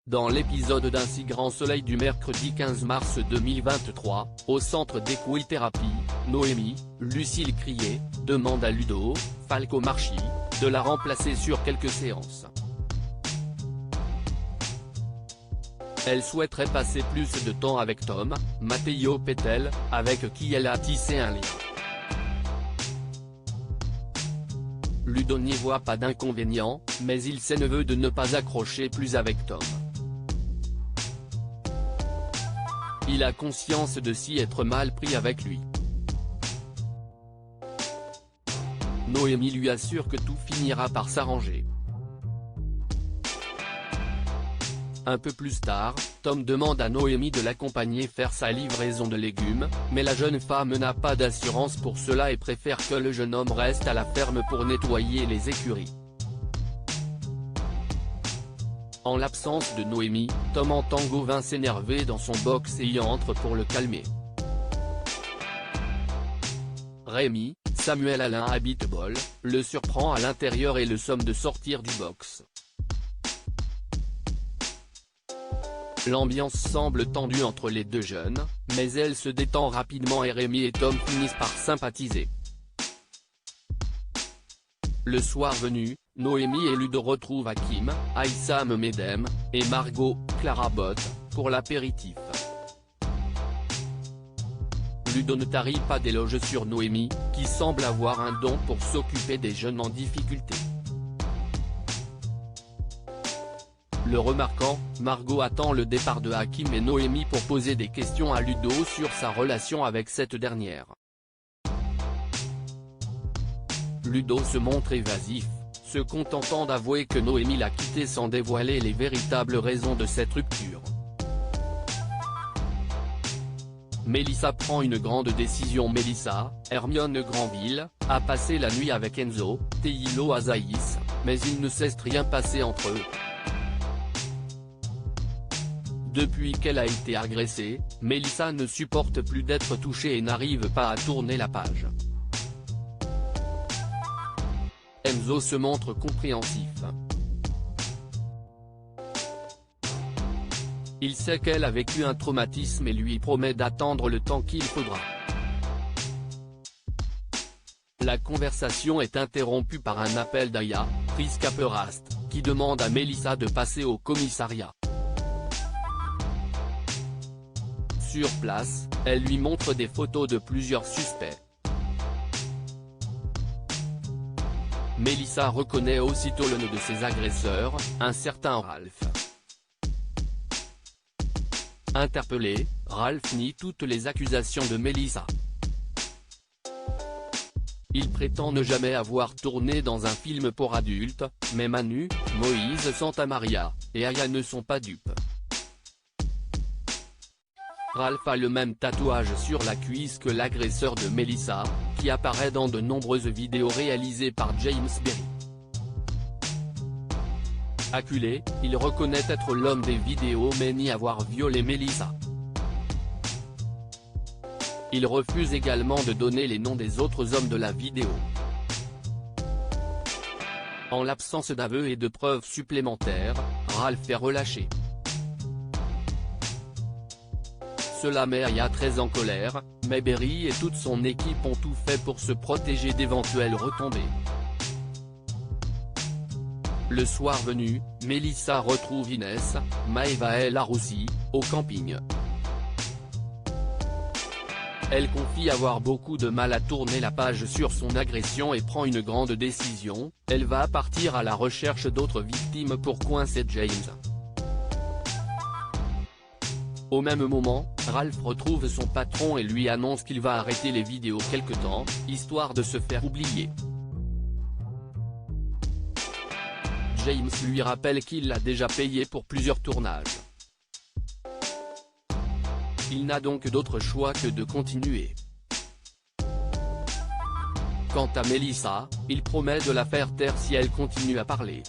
Dans l'épisode d'Un si grand soleil du mercredi 15 mars 2023, au centre d'équithérapie, Noémie, Lucille Crié, demande à Ludo Falcomarchi de la remplacer sur quelques séances. Elle souhaiterait passer plus de temps avec Tom, Matteo Pettel, avec qui elle a tissé un lien. Ludo n'y voit pas d'inconvénient, mais il s'énerve de ne pas accrocher plus avec Tom. Il a conscience de s'y être mal pris avec lui. Noémie lui assure que tout finira par s'arranger. Un peu plus tard, Tom demande à Noémie de l'accompagner faire sa livraison de légumes, mais la jeune femme n'a pas d'assurance pour cela et préfère que le jeune homme reste à la ferme pour nettoyer les écuries. En l'absence de Noémie, Tom entend Gauvin s'énerver dans son box et y entre pour le calmer. Rémi, Samuel Alain Abitbol, le surprend à l'intérieur et le somme de sortir du box. L'ambiance semble tendue entre les deux jeunes, mais elle se détend rapidement et Rémi et Tom finissent par sympathiser. Le soir venu, Noémie et Ludo retrouvent Hakim, Aïssam Medem, et Margot, Clara Botte, pour l'apéritif. Ludo ne tarit pas d'éloges sur Noémie, qui semble avoir un don pour s'occuper des jeunes en difficulté. Le remarquant, Margot attend le départ de Hakim et Noémie pour poser des questions à Ludo sur sa relation avec cette dernière. Ludo se montre évasif, se contentant d'avouer que Noémie l'a quitté sans dévoiler les véritables raisons de cette rupture. Mélissa prend une grande décision. Mélissa, Hermione Granville, a passé la nuit avec Enzo, Teilo Azaïs, mais il ne s'est rien passé entre eux. Depuis qu'elle a été agressée, Mélissa ne supporte plus d'être touchée et n'arrive pas à tourner la page. Enzo se montre compréhensif. Il sait qu'elle a vécu un traumatisme et lui promet d'attendre le temps qu'il faudra. La conversation est interrompue par un appel d'Aya, Priska Perast, qui demande à Mélissa de passer au commissariat. Sur place, elle lui montre des photos de plusieurs suspects. Mélissa reconnaît aussitôt l'un de ses agresseurs, un certain Ralph. Interpellé, Ralph nie toutes les accusations de Mélissa. Il prétend ne jamais avoir tourné dans un film pour adultes, mais Manu, Moïse Santamaria, et Aya ne sont pas dupes. Ralph a le même tatouage sur la cuisse que l'agresseur de Mélissa, qui apparaît dans de nombreuses vidéos réalisées par James Berry. Acculé, il reconnaît être l'homme des vidéos mais nie avoir violé Mélissa. Il refuse également de donner les noms des autres hommes de la vidéo. En l'absence d'aveux et de preuves supplémentaires, Ralph est relâché. Cela met Aya très en colère, mais Berry et toute son équipe ont tout fait pour se protéger d'éventuelles retombées. Le soir venu, Mélissa retrouve Inès, Maëva et Laroussi, au camping. Elle confie avoir beaucoup de mal à tourner la page sur son agression et prend une grande décision, elle va partir à la recherche d'autres victimes pour coincer James. Au même moment, Ralph retrouve son patron et lui annonce qu'il va arrêter les vidéos quelque temps, histoire de se faire oublier. James lui rappelle qu'il l'a déjà payé pour plusieurs tournages. Il n'a donc d'autre choix que de continuer. Quant à Mélissa, il promet de la faire taire si elle continue à parler.